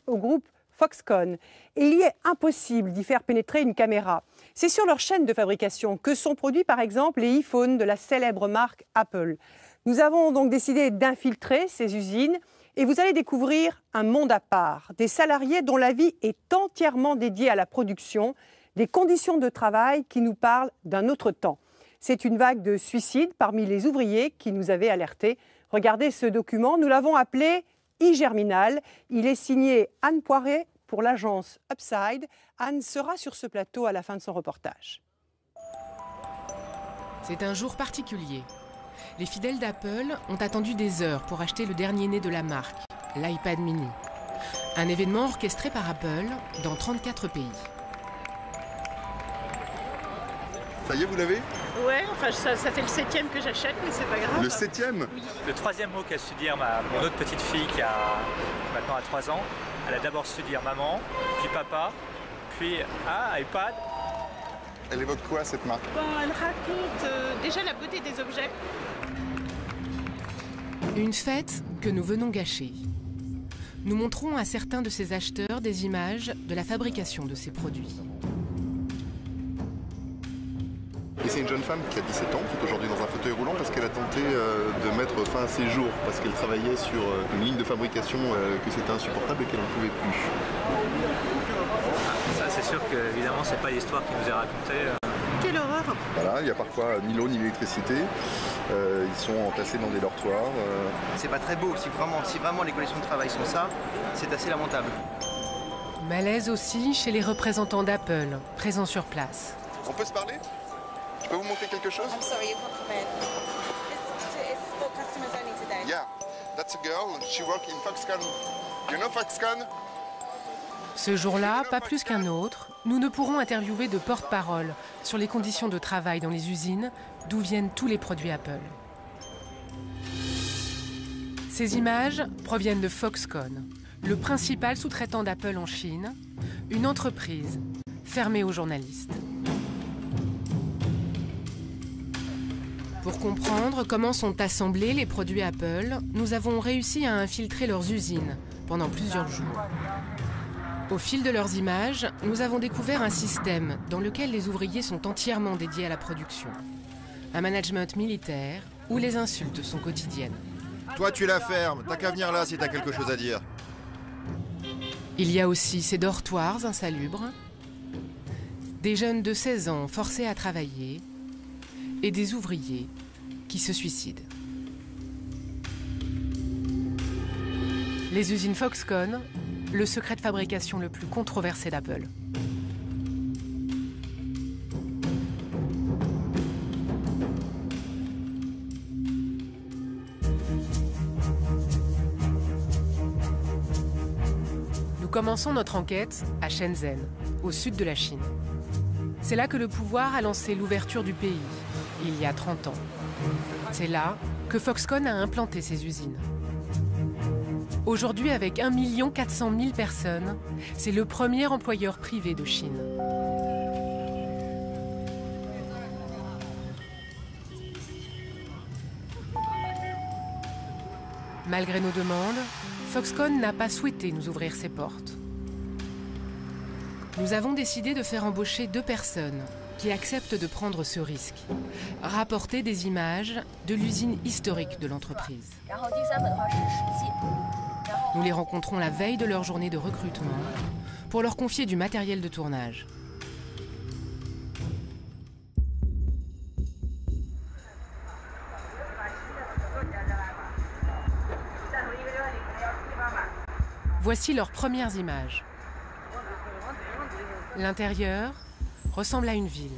au groupe Foxconn. Et il y est impossible d'y faire pénétrer une caméra. C'est sur leur chaîne de fabrication que sont produits par exemple les iPhones de la célèbre marque Apple. Nous avons donc décidé d'infiltrer ces usines et vous allez découvrir un monde à part, des salariés dont la vie est entièrement dédiée à la production, des conditions de travail qui nous parlent d'un autre temps. C'est une vague de suicides parmi les ouvriers qui nous avaient alertés. Regardez ce document, nous l'avons appelé e-Germinal. Il est signé Anne Poiré pour l'agence Upside. Anne sera sur ce plateau à la fin de son reportage. C'est un jour particulier. Les fidèles d'Apple ont attendu des heures pour acheter le dernier né de la marque, l'iPad mini. Un événement orchestré par Apple dans 34 pays. Ça y est, vous l'avez? Ouais, enfin ça fait le 7e que j'achète, mais c'est pas grave. Le 7e? Oui. Le 3e mot qu'a su dire mon autre petite fille qui a maintenant 3 ans, elle a d'abord su dire maman, puis papa, puis iPad. Elle évoque quoi cette marque? Bon, elle raconte déjà la beauté des objets. Une fête que nous venons gâcher. Nous montrons à certains de ces acheteurs des images de la fabrication de ces produits. Et c'est une jeune femme qui a 17 ans, qui est aujourd'hui dans un fauteuil roulant parce qu'elle a tenté de mettre fin à ses jours, parce qu'elle travaillait sur une ligne de fabrication que c'était insupportable et qu'elle n'en pouvait plus. Ça, c'est sûr que évidemment, c'est pas l'histoire qui nous est racontée. Quelle horreur! Voilà, il n'y a parfois ni l'eau ni l'électricité. Ils sont entassés dans des dortoirs. C'est pas très beau. Si vraiment les conditions de travail sont ça, c'est assez lamentable. Malaise aussi chez les représentants d'Apple, présents sur place. On peut se parler? Je peux vous montrer quelque chose? I'm sorry, you've not come in. It's for customers only today. Yeah, that's a girl. She works in Foxconn. You know Foxconn? Ce jour-là, pas plus qu'un autre, nous ne pourrons interviewer de porte-parole sur les conditions de travail dans les usines d'où viennent tous les produits Apple. Ces images proviennent de Foxconn, le principal sous-traitant d'Apple en Chine, une entreprise fermée aux journalistes. Pour comprendre comment sont assemblés les produits Apple, nous avons réussi à infiltrer leurs usines pendant plusieurs jours. Au fil de leurs images, nous avons découvert un système dans lequel les ouvriers sont entièrement dédiés à la production. Un management militaire où les insultes sont quotidiennes. Toi, tu la fermes, t'as qu'à venir là si t'as quelque chose à dire. Il y a aussi ces dortoirs insalubres, des jeunes de 16 ans forcés à travailler et des ouvriers qui se suicident. Les usines Foxconn, le secret de fabrication le plus controversé d'Apple. Nous commençons notre enquête à Shenzhen, au sud de la Chine. C'est là que le pouvoir a lancé l'ouverture du pays, il y a 30 ans. C'est là que Foxconn a implanté ses usines. Aujourd'hui, avec 1 400 000 personnes, c'est le premier employeur privé de Chine. Malgré nos demandes, Foxconn n'a pas souhaité nous ouvrir ses portes. Nous avons décidé de faire embaucher 2 personnes qui acceptent de prendre ce risque, rapporter des images de l'usine historique de l'entreprise. Nous les rencontrons la veille de leur journée de recrutement pour leur confier du matériel de tournage. Voici leurs premières images. L'intérieur ressemble à une ville.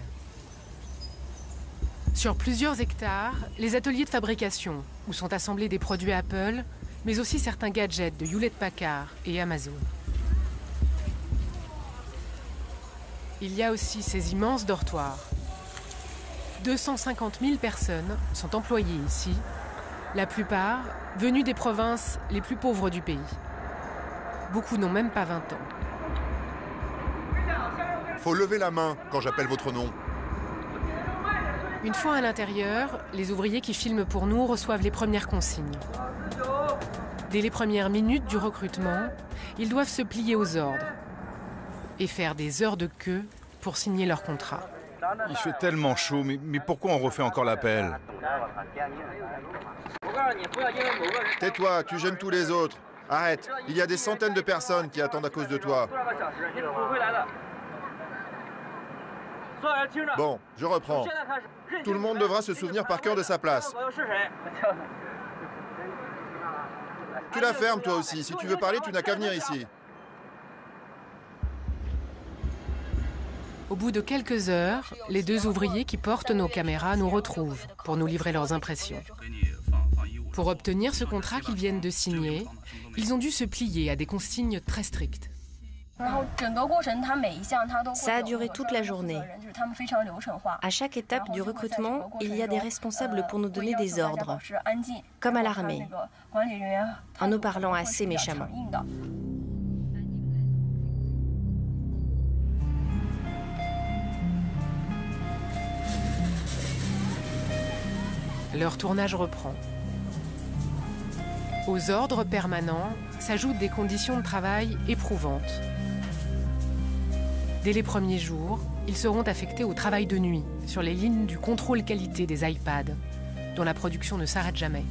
Sur plusieurs hectares, les ateliers de fabrication, où sont assemblés des produits Apple, mais aussi certains gadgets de Hewlett-Packard et Amazon. Il y a aussi ces immenses dortoirs. 250 000 personnes sont employées ici, la plupart venues des provinces les plus pauvres du pays. Beaucoup n'ont même pas 20 ans. Faut lever la main quand j'appelle votre nom. Une fois à l'intérieur, les ouvriers qui filment pour nous reçoivent les premières consignes. Dès les premières minutes du recrutement, ils doivent se plier aux ordres et faire des heures de queue pour signer leur contrat. Il fait tellement chaud, mais pourquoi on refait encore l'appel? Tais-toi, tu gênes tous les autres. Arrête, il y a des centaines de personnes qui attendent à cause de toi. Bon, je reprends. Tout le monde devra se souvenir par cœur de sa place. Tu la fermes toi aussi. Si tu veux parler, tu n'as qu'à venir ici. Au bout de quelques heures, les deux ouvriers qui portent nos caméras nous retrouvent pour nous livrer leurs impressions. Pour obtenir ce contrat qu'ils viennent de signer, ils ont dû se plier à des consignes très strictes. Ça a duré toute la journée. À chaque étape du recrutement, il y a des responsables pour nous donner des ordres, comme à l'armée, en nous parlant assez méchamment. Leur tournage reprend. Aux ordres permanents s'ajoutent des conditions de travail éprouvantes. Dès les premiers jours, ils seront affectés au travail de nuit, sur les lignes du contrôle qualité des iPads, dont la production ne s'arrête jamais.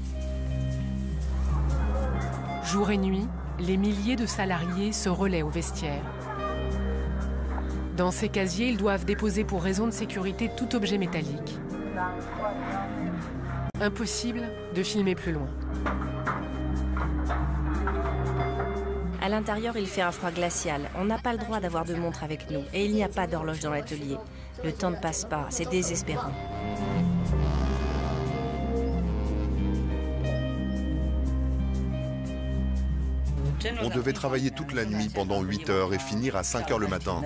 Jour et nuit, les milliers de salariés se relaient au vestiaire. Dans ces casiers, ils doivent déposer pour raison de sécurité tout objet métallique. Impossible de filmer plus loin. À l'intérieur, il fait un froid glacial. On n'a pas le droit d'avoir de montre avec nous. Et il n'y a pas d'horloge dans l'atelier. Le temps ne passe pas, c'est désespérant. On devait travailler toute la nuit pendant 8 heures et finir à 5 heures le matin.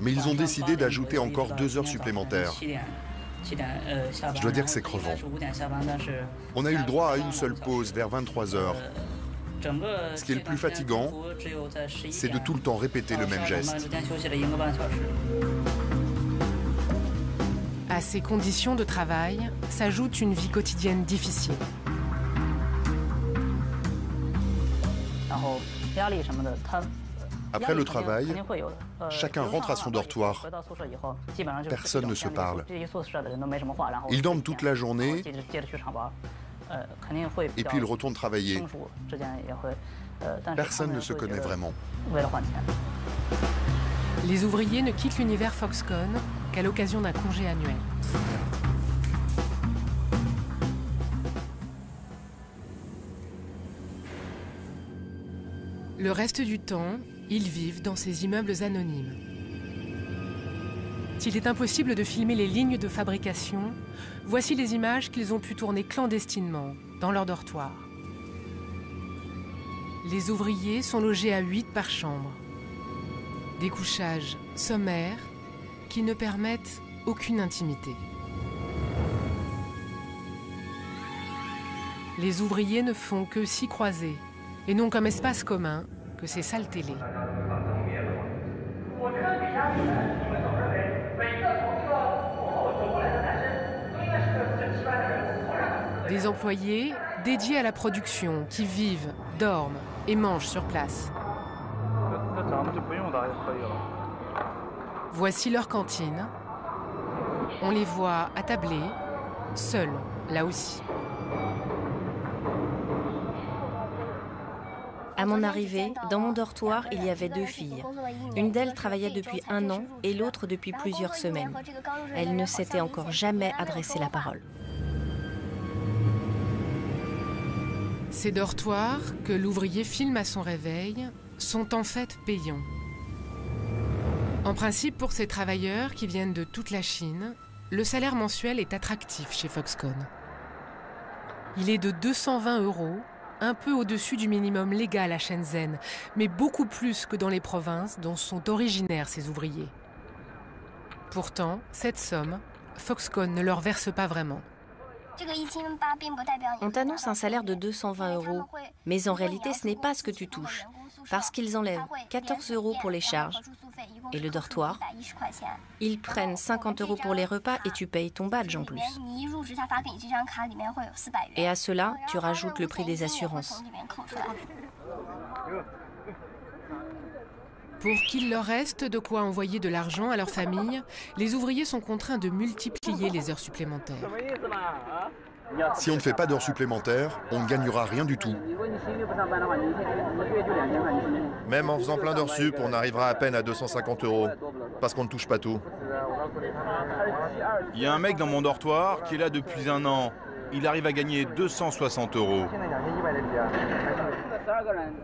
Mais ils ont décidé d'ajouter encore 2 heures supplémentaires. Je dois dire que c'est crevant. On a eu le droit à une seule pause vers 23 heures. Ce qui est le plus fatigant, c'est de tout le temps répéter le même geste. À ces conditions de travail s'ajoute une vie quotidienne difficile. Après le travail, chacun rentre à son dortoir. Personne ne se parle. Ils dorment toute la journée et puis ils retournent travailler. Personne ne se connaît vraiment. Les ouvriers ne quittent l'univers Foxconn qu'à l'occasion d'un congé annuel. Le reste du temps, ils vivent dans ces immeubles anonymes. S'il est impossible de filmer les lignes de fabrication, voici les images qu'ils ont pu tourner clandestinement dans leur dortoir. Les ouvriers sont logés à 8 par chambre. Des couchages sommaires qui ne permettent aucune intimité. Les ouvriers ne font que s'y croiser et n'ont comme espace commun que ces salles télé. Des employés dédiés à la production qui vivent, dorment et mangent sur place. Voici leur cantine. On les voit attablés, seuls, là aussi. À mon arrivée, dans mon dortoir, il y avait 2 filles. Une d'elles travaillait depuis 1 an et l'autre depuis plusieurs semaines. Elle ne s'était encore jamais adressé la parole. Ces dortoirs, que l'ouvrier filme à son réveil, sont en fait payants. En principe, pour ces travailleurs qui viennent de toute la Chine, le salaire mensuel est attractif chez Foxconn. Il est de 220 €, un peu au-dessus du minimum légal à Shenzhen, mais beaucoup plus que dans les provinces dont sont originaires ces ouvriers. Pourtant, cette somme, Foxconn ne leur verse pas vraiment. On t'annonce un salaire de 220 €, mais en réalité, ce n'est pas ce que tu touches, parce qu'ils enlèvent 14 € pour les charges et le dortoir. Ils prennent 50 € pour les repas et tu payes ton badge en plus. Et à cela, tu rajoutes le prix des assurances. Pour qu'il leur reste de quoi envoyer de l'argent à leur famille, les ouvriers sont contraints de multiplier les heures supplémentaires. Si on ne fait pas d'heures supplémentaires, on ne gagnera rien du tout. Même en faisant plein d'heures sup, on arrivera à peine à 250 €, parce qu'on ne touche pas tout. Il y a un mec dans mon dortoir qui est là depuis 1 an. Il arrive à gagner 260 €.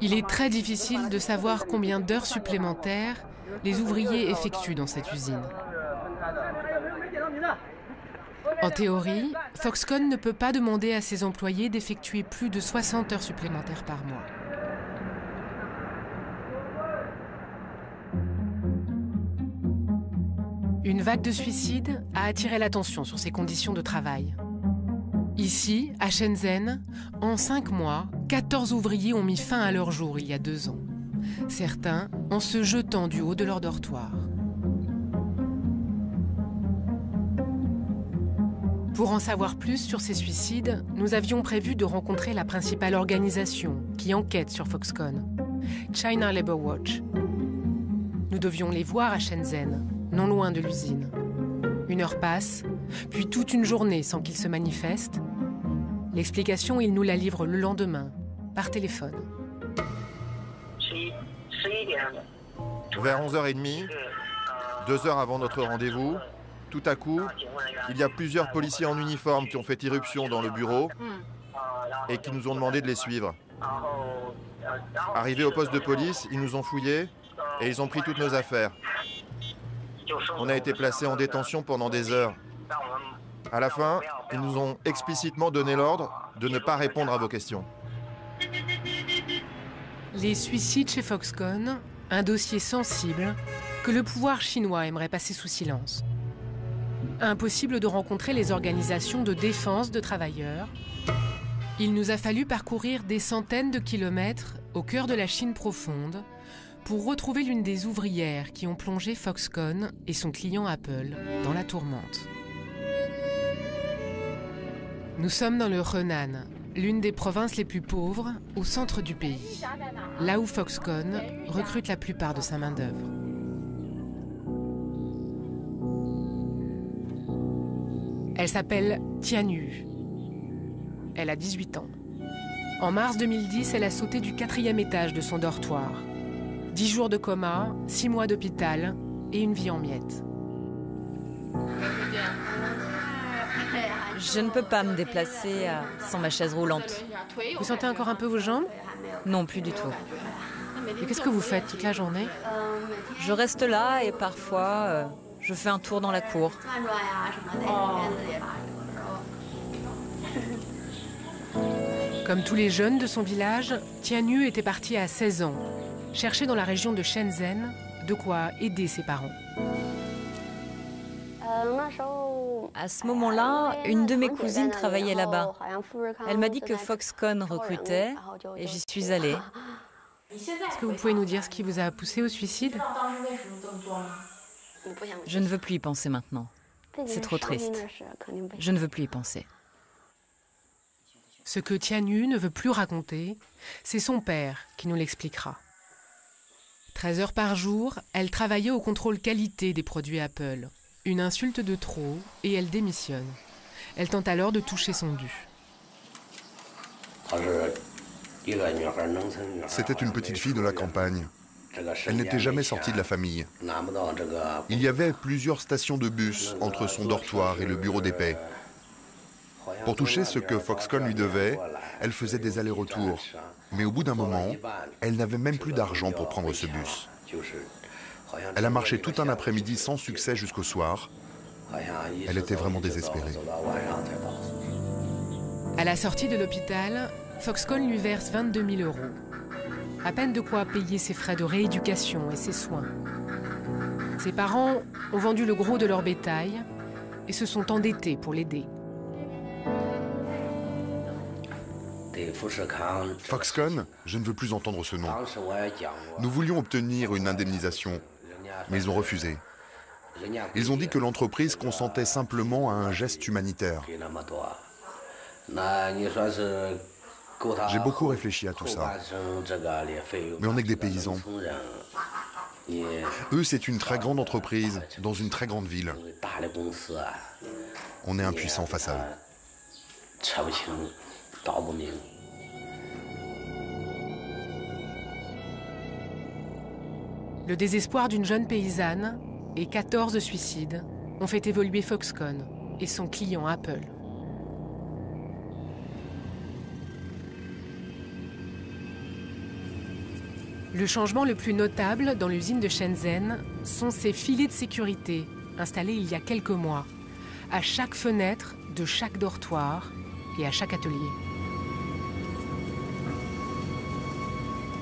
Il est très difficile de savoir combien d'heures supplémentaires les ouvriers effectuent dans cette usine. En théorie, Foxconn ne peut pas demander à ses employés d'effectuer plus de 60 heures supplémentaires par mois. Une vague de suicides a attiré l'attention sur ces conditions de travail. Ici, à Shenzhen, en 5 mois, 14 ouvriers ont mis fin à leur jour il y a 2 ans. Certains en se jetant du haut de leur dortoir. Pour en savoir plus sur ces suicides, nous avions prévu de rencontrer la principale organisation qui enquête sur Foxconn, China Labour Watch. Nous devions les voir à Shenzhen, non loin de l'usine. 1 heure passe, puis toute une journée sans qu'ils se manifestent. L'explication, ils nous la livrent le lendemain, par téléphone. Vers 11h30, 2 heures avant notre rendez-vous, tout à coup, il y a plusieurs policiers en uniforme qui ont fait irruption dans le bureau et qui nous ont demandé de les suivre. Arrivés au poste de police, ils nous ont fouillés et ils ont pris toutes nos affaires. On a été placés en détention pendant des heures. À la fin, ils nous ont explicitement donné l'ordre de ne pas répondre à vos questions. Les suicides chez Foxconn, un dossier sensible que le pouvoir chinois aimerait passer sous silence. Impossible de rencontrer les organisations de défense de travailleurs. Il nous a fallu parcourir des centaines de kilomètres au cœur de la Chine profonde pour retrouver l'une des ouvrières qui ont plongé Foxconn et son client Apple dans la tourmente. Nous sommes dans le Henan, l'une des provinces les plus pauvres au centre du pays, là où Foxconn recrute la plupart de sa main-d'œuvre. Elle s'appelle Tian Yu. Elle a 18 ans. En mars 2010, elle a sauté du 4e étage de son dortoir. 10 jours de coma, 6 mois d'hôpital et une vie en miettes. Je ne peux pas me déplacer sans ma chaise roulante. Vous sentez encore un peu vos jambes? Non, plus du tout. Et qu'est-ce que vous faites toute la journée? Je reste là et parfois, je fais un tour dans la cour. Comme tous les jeunes de son village, Tian Yu était partie à 16 ans, chercher dans la région de Shenzhen de quoi aider ses parents. À ce moment-là, une de mes cousines travaillait là-bas. Elle m'a dit que Foxconn recrutait et j'y suis allée. Est-ce que vous pouvez nous dire ce qui vous a poussé au suicide? Je ne veux plus y penser maintenant. C'est trop triste. Je ne veux plus y penser. Ce que Tian Yu ne veut plus raconter, c'est son père qui nous l'expliquera. 13 heures par jour, elle travaillait au contrôle qualité des produits Apple. Une insulte de trop et elle démissionne. Elle tente alors de toucher son dû. C'était une petite fille de la campagne. Elle n'était jamais sortie de la famille. Il y avait plusieurs stations de bus entre son dortoir et le bureau des paix. Pour toucher ce que Foxconn lui devait, elle faisait des allers-retours. Mais au bout d'un moment, elle n'avait même plus d'argent pour prendre ce bus. Elle a marché tout un après-midi sans succès jusqu'au soir. Elle était vraiment désespérée. À la sortie de l'hôpital, Foxconn lui verse 22 000 €. À peine de quoi payer ses frais de rééducation et ses soins. Ses parents ont vendu le gros de leur bétail et se sont endettés pour l'aider. Foxconn, je ne veux plus entendre ce nom. Nous voulions obtenir une indemnisation, mais ils ont refusé. Ils ont dit que l'entreprise consentait simplement à un geste humanitaire. J'ai beaucoup réfléchi à tout ça. Mais on n'est que des paysans. Eux, c'est une très grande entreprise, dans une très grande ville. On est impuissants face à eux. Le désespoir d'une jeune paysanne et 14 suicides ont fait évoluer Foxconn et son client Apple. Le changement le plus notable dans l'usine de Shenzhen sont ces filets de sécurité installés il y a quelques mois, à chaque fenêtre de chaque dortoir et à chaque atelier.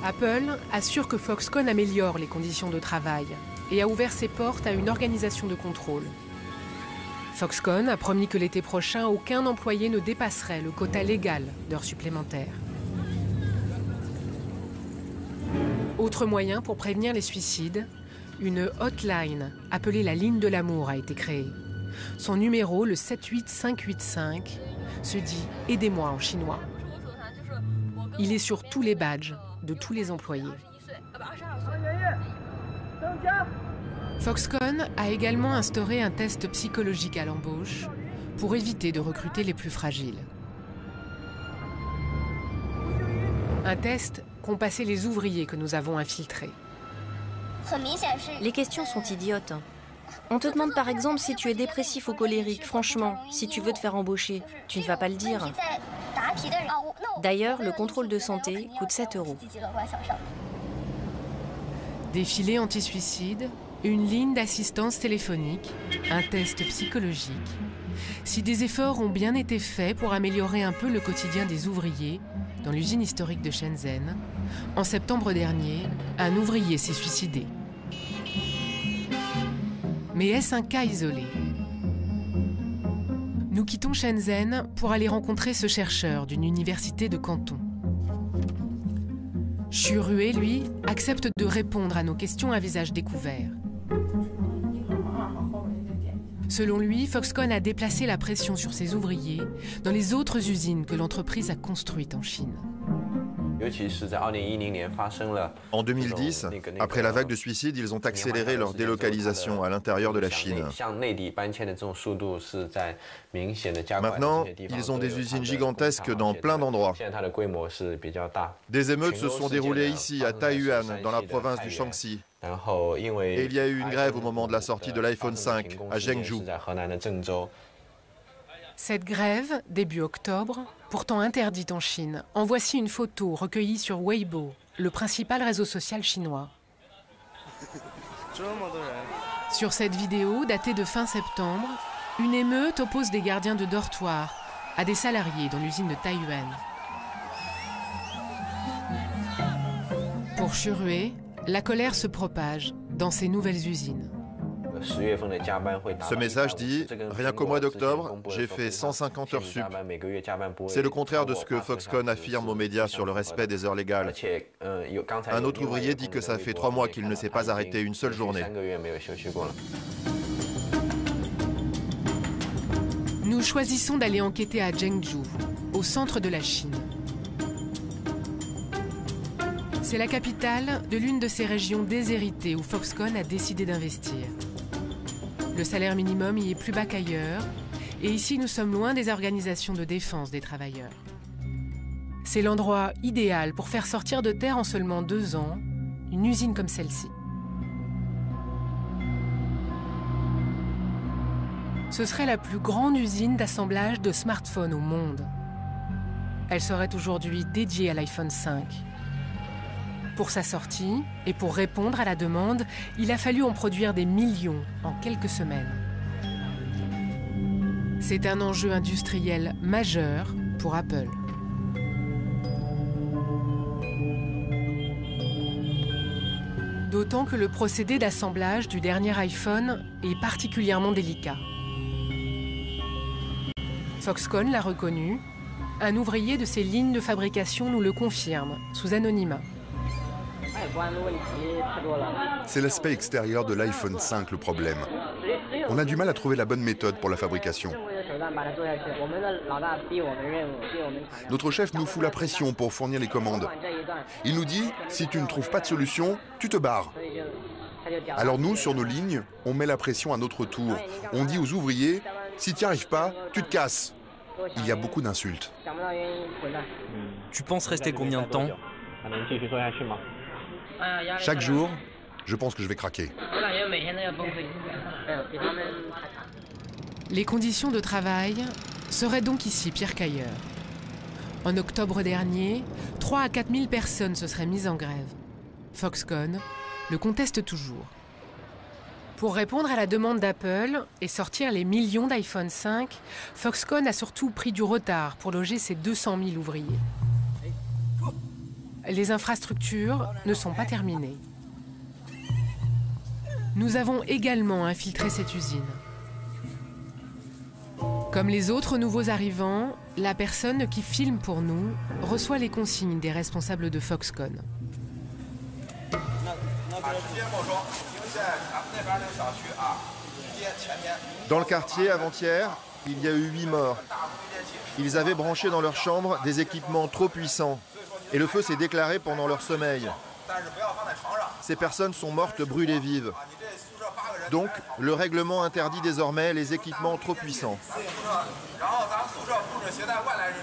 Apple assure que Foxconn améliore les conditions de travail et a ouvert ses portes à une organisation de contrôle. Foxconn a promis que l'été prochain, aucun employé ne dépasserait le quota légal d'heures supplémentaires. Autre moyen pour prévenir les suicides, une hotline appelée la ligne de l'amour a été créée. Son numéro, le 78585, se dit « Aidez-moi » en chinois. Il est sur tous les badges de tous les employés. Foxconn a également instauré un test psychologique à l'embauche pour éviter de recruter les plus fragiles. Un test qu'ont passé les ouvriers que nous avons infiltrés. Les questions sont idiotes. On te demande par exemple si tu es dépressif ou colérique. Franchement, si tu veux te faire embaucher, tu ne vas pas le dire. D'ailleurs, le contrôle de santé coûte 7 €. Des filets anti-suicide, une ligne d'assistance téléphonique, un test psychologique. Si des efforts ont bien été faits pour améliorer un peu le quotidien des ouvriers dans l'usine historique de Shenzhen, en septembre dernier, un ouvrier s'est suicidé. Mais est-ce un cas isolé? Nous quittons Shenzhen pour aller rencontrer ce chercheur d'une université de Canton. Xu Rui, lui, accepte de répondre à nos questions à visage découvert. Selon lui, Foxconn a déplacé la pression sur ses ouvriers dans les autres usines que l'entreprise a construites en Chine. En 2010, après la vague de suicides, ils ont accéléré leur délocalisation à l'intérieur de la Chine. Maintenant, ils ont des usines gigantesques dans plein d'endroits. Des émeutes se sont déroulées ici, à Taiyuan, dans la province du Shaanxi. Et il y a eu une grève au moment de la sortie de l'iPhone 5 à Zhengzhou. Cette grève, début octobre, pourtant interdite en Chine, en voici une photo recueillie sur Weibo, le principal réseau social chinois. Sur cette vidéo, datée de fin septembre, une émeute oppose des gardiens de dortoir à des salariés dans l'usine de Taiyuan. Pour Xu Rui, la colère se propage dans ces nouvelles usines. Ce message dit « Rien qu'au mois d'octobre, j'ai fait 150 heures sup ». C'est le contraire de ce que Foxconn affirme aux médias sur le respect des heures légales. Un autre ouvrier dit que ça fait 3 mois qu'il ne s'est pas arrêté une seule journée. Nous choisissons d'aller enquêter à Zhengzhou, au centre de la Chine. C'est la capitale de l'une de ces régions déshéritées où Foxconn a décidé d'investir. Le salaire minimum y est plus bas qu'ailleurs, et ici nous sommes loin des organisations de défense des travailleurs. C'est l'endroit idéal pour faire sortir de terre en seulement 2 ans une usine comme celle-ci. Ce serait la plus grande usine d'assemblage de smartphones au monde. Elle serait aujourd'hui dédiée à l'iPhone 5. Pour sa sortie, et pour répondre à la demande, il a fallu en produire des millions en quelques semaines. C'est un enjeu industriel majeur pour Apple. D'autant que le procédé d'assemblage du dernier iPhone est particulièrement délicat. Foxconn l'a reconnu, Un ouvrier de ces lignes de fabrication nous le confirme, sous anonymat. C'est l'aspect extérieur de l'iPhone 5 le problème. On a du mal à trouver la bonne méthode pour la fabrication. Notre chef nous fout la pression pour fournir les commandes. Il nous dit, si tu ne trouves pas de solution, tu te barres. Alors nous, sur nos lignes, on met la pression à notre tour. On dit aux ouvriers, si tu n'y arrives pas, tu te casses. Il y a beaucoup d'insultes. Tu penses rester combien de temps? Chaque jour, je pense que je vais craquer. Les conditions de travail seraient donc ici pires qu'ailleurs. En octobre dernier, 3 à 4 000 personnes se seraient mises en grève. Foxconn le conteste toujours. Pour répondre à la demande d'Apple et sortir les millions d'iPhone 5, Foxconn a surtout pris du retard pour loger ses 200 000 ouvriers. Les infrastructures ne sont pas terminées. Nous avons également infiltré cette usine. Comme les autres nouveaux arrivants, la personne qui filme pour nous reçoit les consignes des responsables de Foxconn. Dans le quartier, avant-hier, il y a eu 8 morts. Ils avaient branché dans leur chambre des équipements trop puissants et le feu s'est déclaré pendant leur sommeil. Ces personnes sont mortes brûlées vives. Donc, le règlement interdit désormais les équipements trop puissants.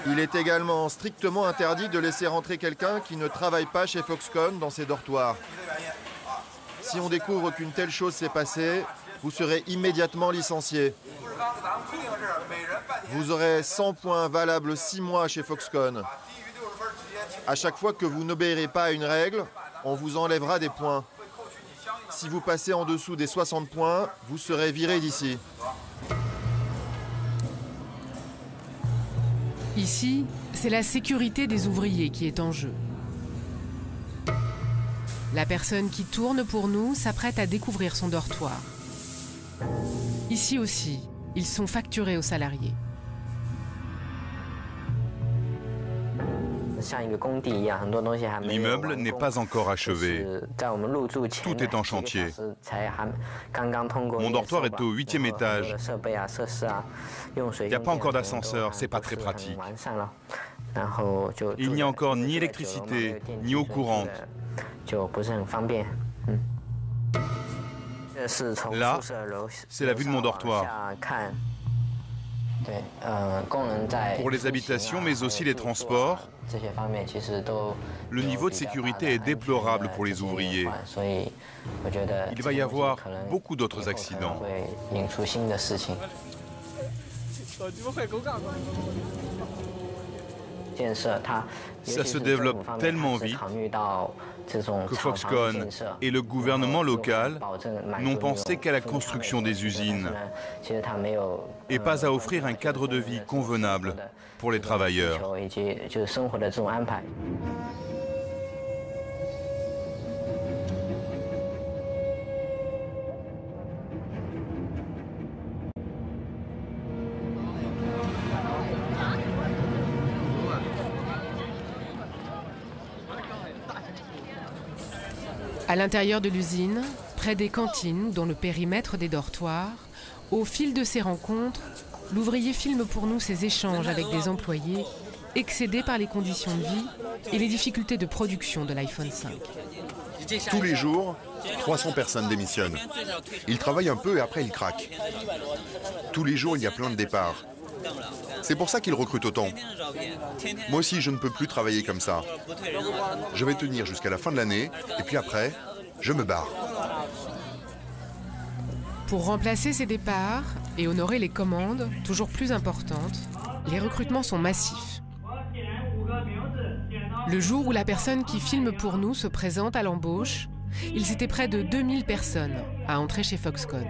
Il est également strictement interdit de laisser rentrer quelqu'un qui ne travaille pas chez Foxconn dans ses dortoirs. Si on découvre qu'une telle chose s'est passée, vous serez immédiatement licencié. Vous aurez 100 points valables 6 mois chez Foxconn. À chaque fois que vous n'obéirez pas à une règle, on vous enlèvera des points. Si vous passez en dessous des 60 points, vous serez viré d'ici. Ici, c'est la sécurité des ouvriers qui est en jeu. La personne qui tourne pour nous s'apprête à découvrir son dortoir. Ici aussi, ils sont facturés aux salariés. L'immeuble n'est pas encore achevé. Tout est en chantier. Mon dortoir est au 8e étage. Il n'y a pas encore d'ascenseur, c'est pas très pratique. Il n'y a encore ni électricité, ni eau courante. Là, c'est la vue de mon dortoir. Pour les habitations, mais aussi les transports, le niveau de sécurité est déplorable pour les ouvriers. Il va y avoir beaucoup d'autres accidents. Ça se développe tellement vite que Foxconn et le gouvernement local n'ont pensé qu'à la construction des usines et pas à offrir un cadre de vie convenable pour les travailleurs. À l'intérieur de l'usine, près des cantines, dans le périmètre des dortoirs, au fil de ces rencontres, l'ouvrier filme pour nous ses échanges avec des employés excédés par les conditions de vie et les difficultés de production de l'iPhone 5. Tous les jours, 300 personnes démissionnent. Ils travaillent un peu et après ils craquent. Tous les jours, il y a plein de départs. C'est pour ça qu'ils recrutent autant. Moi aussi, je ne peux plus travailler comme ça. Je vais tenir jusqu'à la fin de l'année, et puis après, je me barre. Pour remplacer ces départs et honorer les commandes, toujours plus importantes, les recrutements sont massifs. Le jour où la personne qui filme pour nous se présente à l'embauche, ils étaient près de 2000 personnes à entrer chez Foxconn.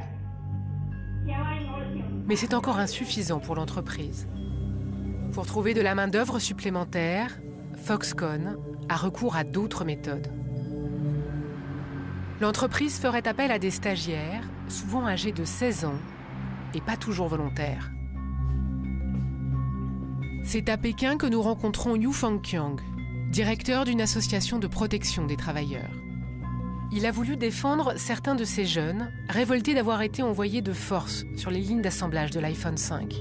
Mais c'est encore insuffisant pour l'entreprise. Pour trouver de la main-d'œuvre supplémentaire, Foxconn a recours à d'autres méthodes. L'entreprise ferait appel à des stagiaires, souvent âgés de 16 ans, et pas toujours volontaires. C'est à Pékin que nous rencontrons Yu Fangqiang, directeur d'une association de protection des travailleurs. Il a voulu défendre certains de ces jeunes, révoltés d'avoir été envoyés de force sur les lignes d'assemblage de l'iPhone 5.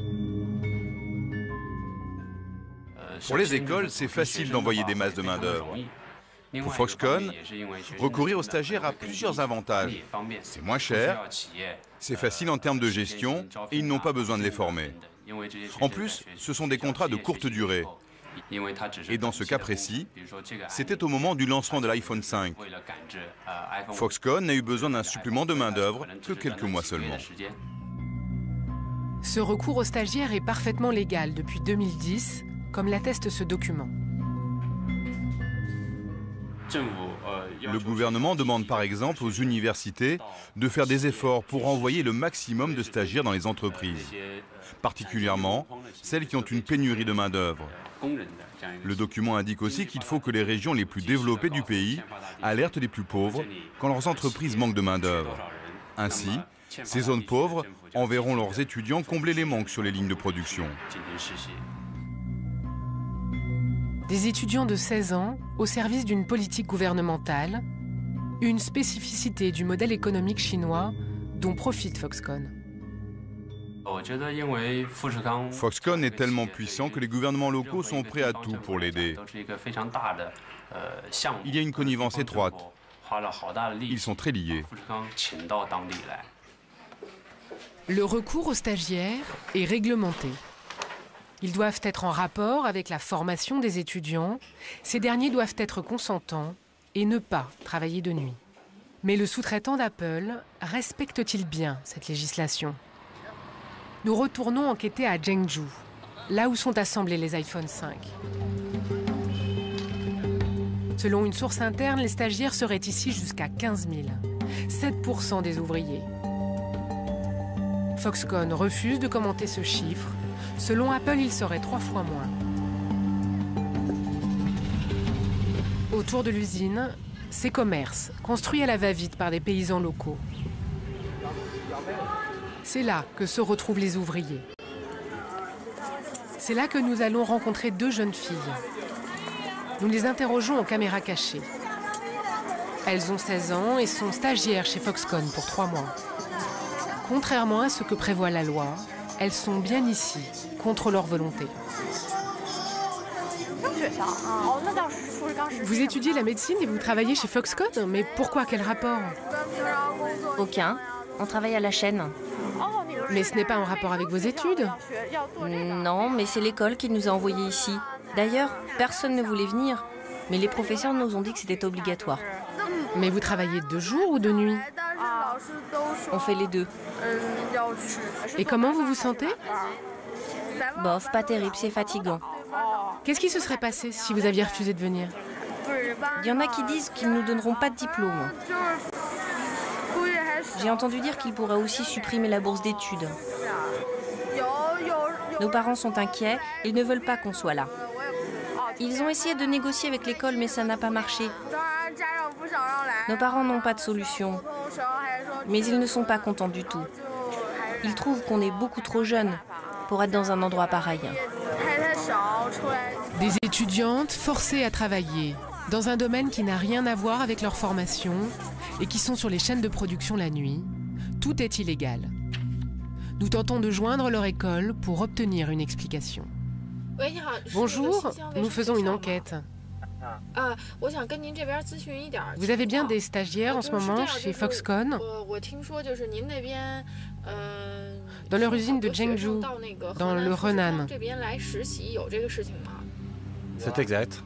Pour les écoles, c'est facile d'envoyer des masses de main-d'œuvre. Pour Foxconn, recourir aux stagiaires a plusieurs avantages. C'est moins cher, c'est facile en termes de gestion et ils n'ont pas besoin de les former. En plus, ce sont des contrats de courte durée. Et dans ce cas précis, c'était au moment du lancement de l'iPhone 5. Foxconn n'a eu besoin d'un supplément de main-d'œuvre que quelques mois seulement. Ce recours aux stagiaires est parfaitement légal depuis 2010, comme l'atteste ce document. Le gouvernement demande par exemple aux universités de faire des efforts pour envoyer le maximum de stagiaires dans les entreprises, particulièrement celles qui ont une pénurie de main-d'œuvre. Le document indique aussi qu'il faut que les régions les plus développées du pays alertent les plus pauvres quand leurs entreprises manquent de main-d'œuvre. Ainsi, ces zones pauvres enverront leurs étudiants combler les manques sur les lignes de production. Des étudiants de 16 ans au service d'une politique gouvernementale, une spécificité du modèle économique chinois dont profite Foxconn. Foxconn est tellement puissant que les gouvernements locaux sont prêts à tout pour l'aider. Il y a une connivence étroite. Ils sont très liés. Le recours aux stagiaires est réglementé. Ils doivent être en rapport avec la formation des étudiants. Ces derniers doivent être consentants et ne pas travailler de nuit. Mais le sous-traitant d'Apple respecte-t-il bien cette législation? Nous retournons enquêter à Zhengzhou, là où sont assemblés les iPhone 5. Selon une source interne, les stagiaires seraient ici jusqu'à 15 000, 7% des ouvriers. Foxconn refuse de commenter ce chiffre. Selon Apple, il serait 3 fois moins. Autour de l'usine, ces commerces, construits à la va-vite par des paysans locaux. C'est là que se retrouvent les ouvriers. C'est là que nous allons rencontrer 2 jeunes filles. Nous les interrogeons en caméra cachée. Elles ont 16 ans et sont stagiaires chez Foxconn pour 3 mois. Contrairement à ce que prévoit la loi, elles sont bien ici, contre leur volonté. Vous étudiez la médecine et vous travaillez chez Foxconn, mais pourquoi? Quel rapport? Aucun. On travaille à la chaîne. Mais ce n'est pas en rapport avec vos études? Non, mais c'est l'école qui nous a envoyés ici. D'ailleurs, personne ne voulait venir, mais les professeurs nous ont dit que c'était obligatoire. Mais vous travaillez de jour ou de nuit? On fait les deux. Et comment vous vous sentez? Bof, pas terrible, c'est fatigant. Qu'est-ce qui se serait passé si vous aviez refusé de venir? Il y en a qui disent qu'ils ne nous donneront pas de diplôme. J'ai entendu dire qu'ils pourraient aussi supprimer la bourse d'études. Nos parents sont inquiets, ils ne veulent pas qu'on soit là. Ils ont essayé de négocier avec l'école, mais ça n'a pas marché. Nos parents n'ont pas de solution. Mais ils ne sont pas contents du tout. Ils trouvent qu'on est beaucoup trop jeunes pour être dans un endroit pareil. Des étudiantes forcées à travailler dans un domaine qui n'a rien à voir avec leur formation et qui sont sur les chaînes de production la nuit. Tout est illégal. Nous tentons de joindre leur école pour obtenir une explication. Bonjour, nous faisons une enquête. Vous avez bien des stagiaires en ce moment chez Foxconn? Dans leur usine de Zhengzhou, dans le Henan. C'est exact.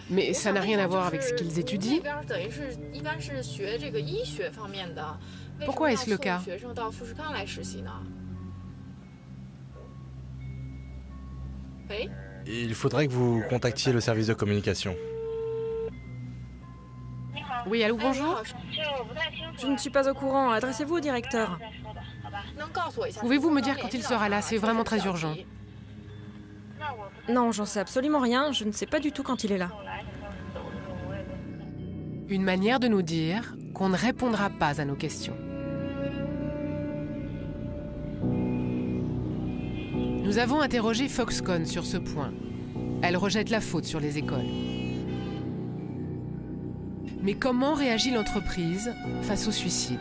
Mais ça n'a rien à voir avec ce qu'ils étudient. Pourquoi est-ce le cas? Il faudrait que vous contactiez le service de communication. Oui, allô, bonjour. Je ne suis pas au courant. Adressez-vous au directeur. Pouvez-vous me dire quand il sera là? C'est vraiment très urgent. Non, j'en sais absolument rien. Je ne sais pas du tout quand il est là. Une manière de nous dire qu'on ne répondra pas à nos questions. Nous avons interrogé Foxconn sur ce point. Elle rejette la faute sur les écoles. Mais comment réagit l'entreprise face au suicide ?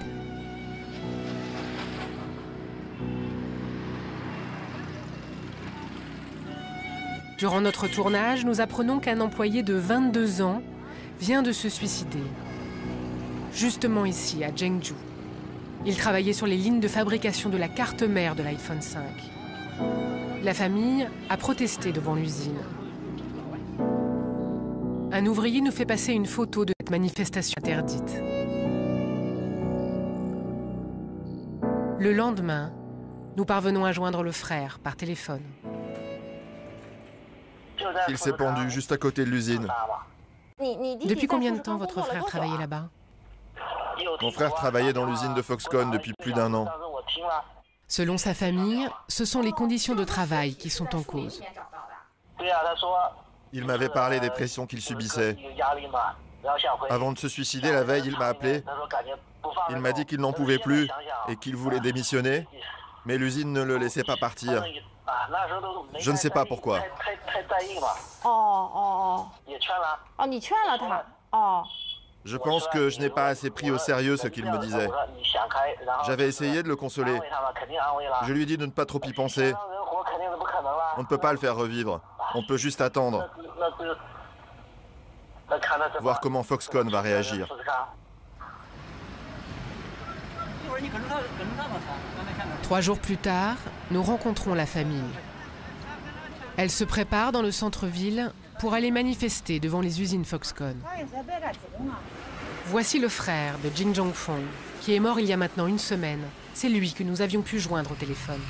Durant notre tournage, nous apprenons qu'un employé de 22 ans vient de se suicider. Justement ici, à Zhengzhou. Il travaillait sur les lignes de fabrication de la carte mère de l'iPhone 5. La famille a protesté devant l'usine. Un ouvrier nous fait passer une photo de cette manifestation interdite. Le lendemain, nous parvenons à joindre le frère par téléphone. Il s'est pendu juste à côté de l'usine. Depuis combien de temps votre frère travaillait là-bas ? Mon frère travaillait dans l'usine de Foxconn depuis plus d'1 an. Selon sa famille, ce sont les conditions de travail qui sont en cause. Il m'avait parlé des pressions qu'il subissait. Avant de se suicider la veille, il m'a appelé. Il m'a dit qu'il n'en pouvait plus et qu'il voulait démissionner, mais l'usine ne le laissait pas partir. Je ne sais pas pourquoi. Je pense que je n'ai pas assez pris au sérieux ce qu'il me disait. J'avais essayé de le consoler. Je lui ai dit de ne pas trop y penser. On ne peut pas le faire revivre. On peut juste attendre. Voir comment Foxconn va réagir. Trois jours plus tard, nous rencontrons la famille. Elle se prépare dans le centre-ville pour aller manifester devant les usines Foxconn. Voici le frère de Jin Zhongfeng, qui est mort il y a maintenant 1 semaine. C'est lui que nous avions pu joindre au téléphone.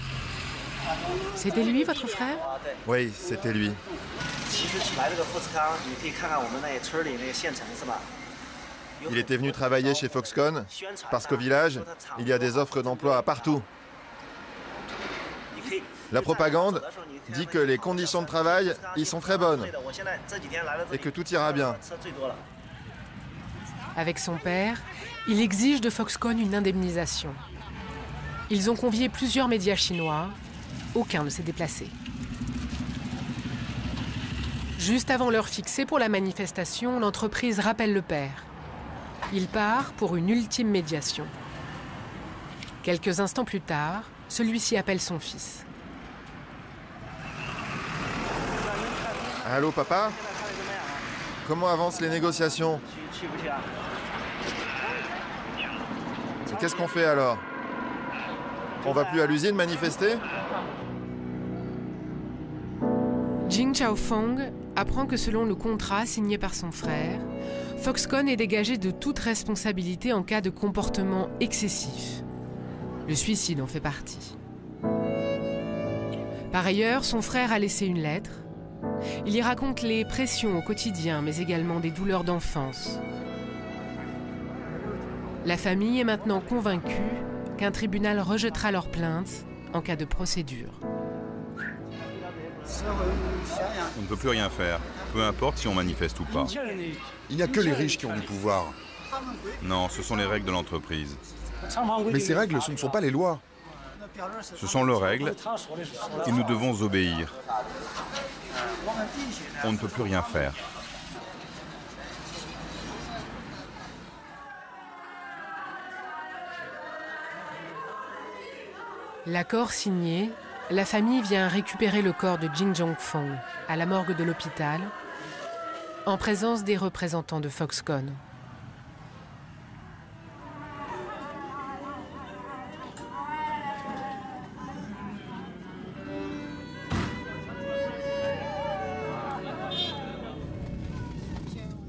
C'était lui, votre frère ? Oui, c'était lui. Il était venu travailler chez Foxconn parce qu'au village, il y a des offres d'emploi partout. La propagande dit que les conditions de travail y sont très bonnes et que tout ira bien. Avec son père, il exige de Foxconn une indemnisation. Ils ont convié plusieurs médias chinois. Aucun ne s'est déplacé. Juste avant l'heure fixée pour la manifestation, l'entreprise rappelle le père. Il part pour une ultime médiation. Quelques instants plus tard, celui-ci appelle son fils. Allô, papa ? Comment avancent les négociations ? Qu'est-ce qu'on fait alors ? On va plus à l'usine manifester ? Jing Chaofeng apprend que selon le contrat signé par son frère, Foxconn est dégagé de toute responsabilité en cas de comportement excessif. Le suicide en fait partie. Par ailleurs, son frère a laissé une lettre. Il y raconte les pressions au quotidien, mais également des douleurs d'enfance. La famille est maintenant convaincue qu'un tribunal rejettera leur plainte en cas de procédure. On ne peut plus rien faire, peu importe si on manifeste ou pas. Il n'y a que les riches qui ont du pouvoir. Non, ce sont les règles de l'entreprise. Mais ces règles, ce ne sont pas les lois. Ce sont leurs règles et nous devons obéir. On ne peut plus rien faire. L'accord signé, la famille vient récupérer le corps de Jin Zhongfeng à la morgue de l'hôpital, en présence des représentants de Foxconn.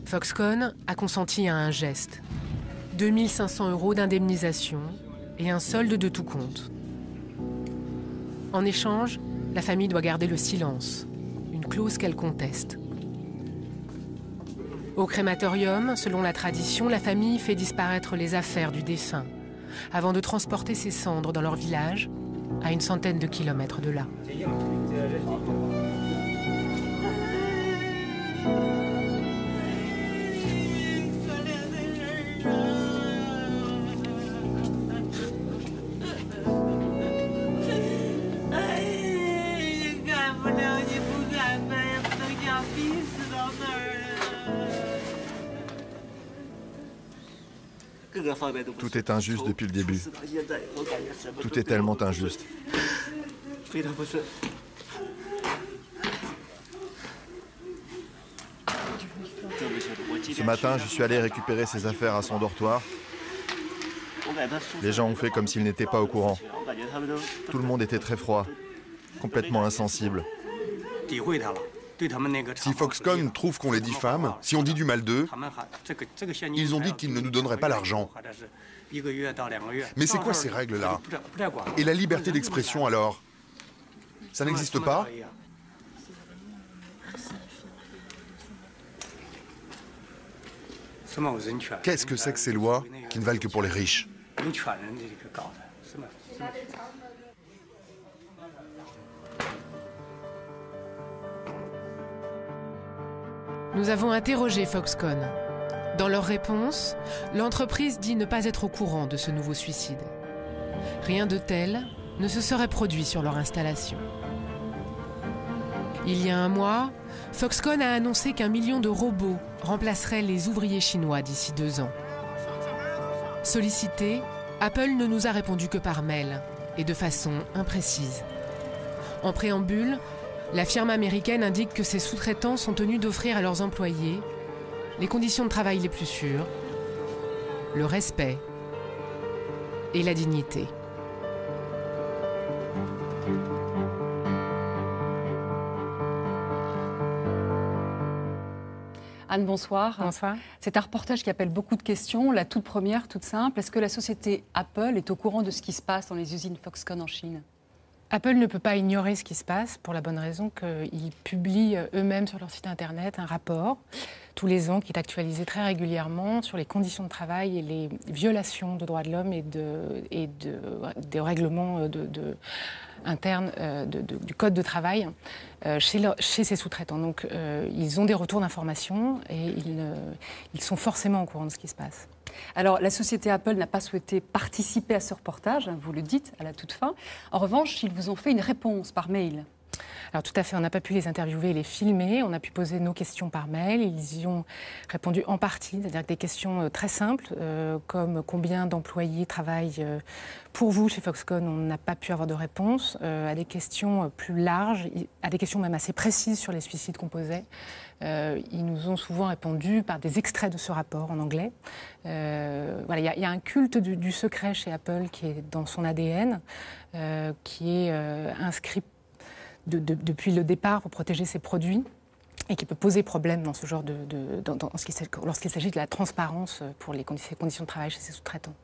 Foxconn a consenti à un geste. 2 500 € d'indemnisation et un solde de tout compte. En échange, la famille doit garder le silence, une clause qu'elle conteste. Au crématorium, selon la tradition, la famille fait disparaître les affaires du défunt avant de transporter ses cendres dans leur village, à une centaine de kilomètres de là. Tout est injuste depuis le début. Tout est tellement injuste. Ce matin, je suis allé récupérer ses affaires à son dortoir. Les gens ont fait comme s'ils n'étaient pas au courant. Tout le monde était très froid, complètement insensible. Si Foxconn trouve qu'on les diffame, si on dit du mal d'eux, ils ont dit qu'ils ne nous donneraient pas l'argent. Mais c'est quoi ces règles-là? Et la liberté d'expression alors? Ça n'existe pas? Qu'est-ce que c'est que ces lois qui ne valent que pour les riches? Nous avons interrogé Foxconn. Dans leur réponse, l'entreprise dit ne pas être au courant de ce nouveau suicide. Rien de tel ne se serait produit sur leur installation. Il y a un mois, Foxconn a annoncé qu'1 million de robots remplaceraient les ouvriers chinois d'ici 2 ans. Sollicité, Apple ne nous a répondu que par mail et de façon imprécise. En préambule, la firme américaine indique que ses sous-traitants sont tenus d'offrir à leurs employés les conditions de travail les plus sûres, le respect et la dignité. Anne, bonsoir. Bonsoir. C'est un reportage qui appelle beaucoup de questions. La toute première, toute simple, est-ce que la société Apple est au courant de ce qui se passe dans les usines Foxconn en Chine? Apple ne peut pas ignorer ce qui se passe pour la bonne raison qu'ils publient eux-mêmes sur leur site internet un rapport tous les ans qui est actualisé très régulièrement sur les conditions de travail et les violations de droits de l'homme et des règlements internes du code de travail chez ces sous-traitants. Donc ils ont des retours d'informations et ils sont forcément au courant de ce qui se passe. Alors, la société Apple n'a pas souhaité participer à ce reportage, vous le dites à la toute fin. En revanche, ils vous ont fait une réponse par mail. Alors tout à fait, on n'a pas pu les interviewer et les filmer, on a pu poser nos questions par mail, ils y ont répondu en partie, c'est-à-dire des questions très simples, comme combien d'employés travaillent pour vous chez Foxconn, on n'a pas pu avoir de réponse, à des questions plus larges, à des questions même assez précises sur les suicides qu'on posait. Ils nous ont souvent répondu par des extraits de ce rapport en anglais. Voilà, il y a un culte du secret chez Apple qui est dans son ADN, qui est inscrit depuis le départ pour protéger ses produits et qui peut poser problème dans ce genre lorsqu'il s'agit de la transparence pour les conditions de travail chez ses sous-traitants.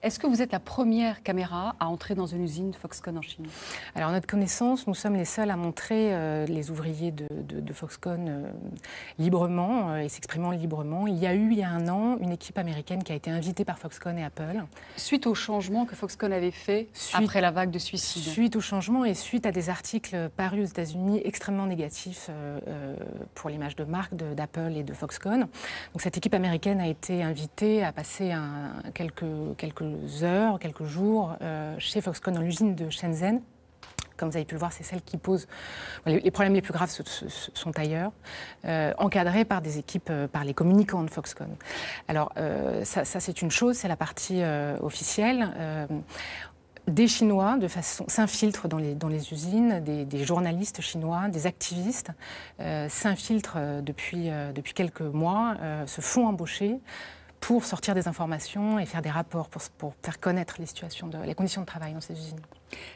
Est-ce que vous êtes la première caméra à entrer dans une usine Foxconn en Chine? Alors, à notre connaissance, nous sommes les seuls à montrer les ouvriers de Foxconn librement et s'exprimant librement. Il y a eu, il y a 1 an, une équipe américaine qui a été invitée par Foxconn et Apple. Suite au changement que Foxconn avait fait après la vague de suicides. Suite au changement et suite à des articles parus aux États-Unis extrêmement négatifs pour l'image de marque d'Apple et de Foxconn. Donc, cette équipe américaine a été invitée à passer quelques heures, quelques jours chez Foxconn dans l'usine de Shenzhen. Comme vous avez pu le voir, c'est celle qui pose... Les problèmes les plus graves sont ailleurs, encadrés par des équipes, par les communicants de Foxconn. Alors, ça c'est une chose, c'est la partie officielle. Des Chinois s'infiltrent dans les usines, des journalistes chinois, des activistes s'infiltrent depuis quelques mois, se font embaucher pour sortir des informations et faire des rapports, pour faire connaître les conditions de travail dans ces usines.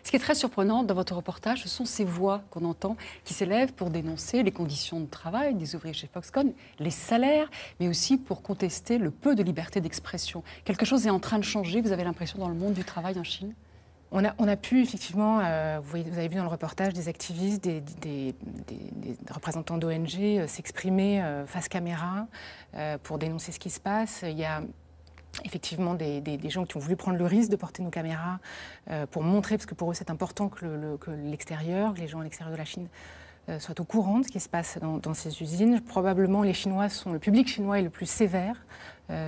Ce qui est très surprenant dans votre reportage, ce sont ces voix qu'on entend qui s'élèvent pour dénoncer les conditions de travail des ouvriers chez Foxconn, les salaires, mais aussi pour contester le peu de liberté d'expression. Quelque chose est en train de changer, vous avez l'impression, dans le monde du travail en Chine? On a pu effectivement, vous avez vu dans le reportage, des activistes, des représentants d'ONG s'exprimer face caméra pour dénoncer ce qui se passe. Il y a effectivement des gens qui ont voulu prendre le risque de porter nos caméras pour montrer, parce que pour eux c'est important que l'extérieur, les gens à l'extérieur de la Chine soient au courant de ce qui se passe dans ces usines. Probablement, le public chinois est le plus sévère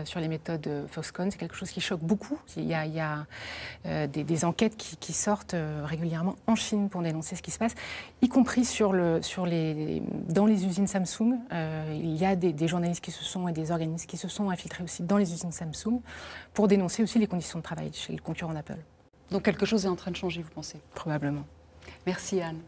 sur les méthodes Foxconn. C'est quelque chose qui choque beaucoup. Il y a des enquêtes qui sortent régulièrement en Chine pour dénoncer ce qui se passe, y compris dans les usines Samsung. Il y a des journalistes et des organismes qui se sont infiltrés aussi dans les usines Samsung pour dénoncer aussi les conditions de travail chez le concurrent d'Apple. Donc quelque chose est en train de changer, vous pensez? Probablement. Merci Anne.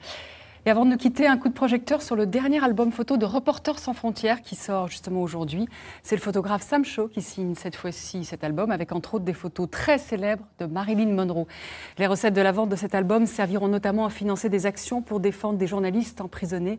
Et avant de nous quitter, un coup de projecteur sur le dernier album photo de Reporters sans frontières qui sort justement aujourd'hui. C'est le photographe Sam Shaw qui signe cette fois-ci cet album avec entre autres des photos très célèbres de Marilyn Monroe. Les recettes de la vente de cet album serviront notamment à financer des actions pour défendre des journalistes emprisonnés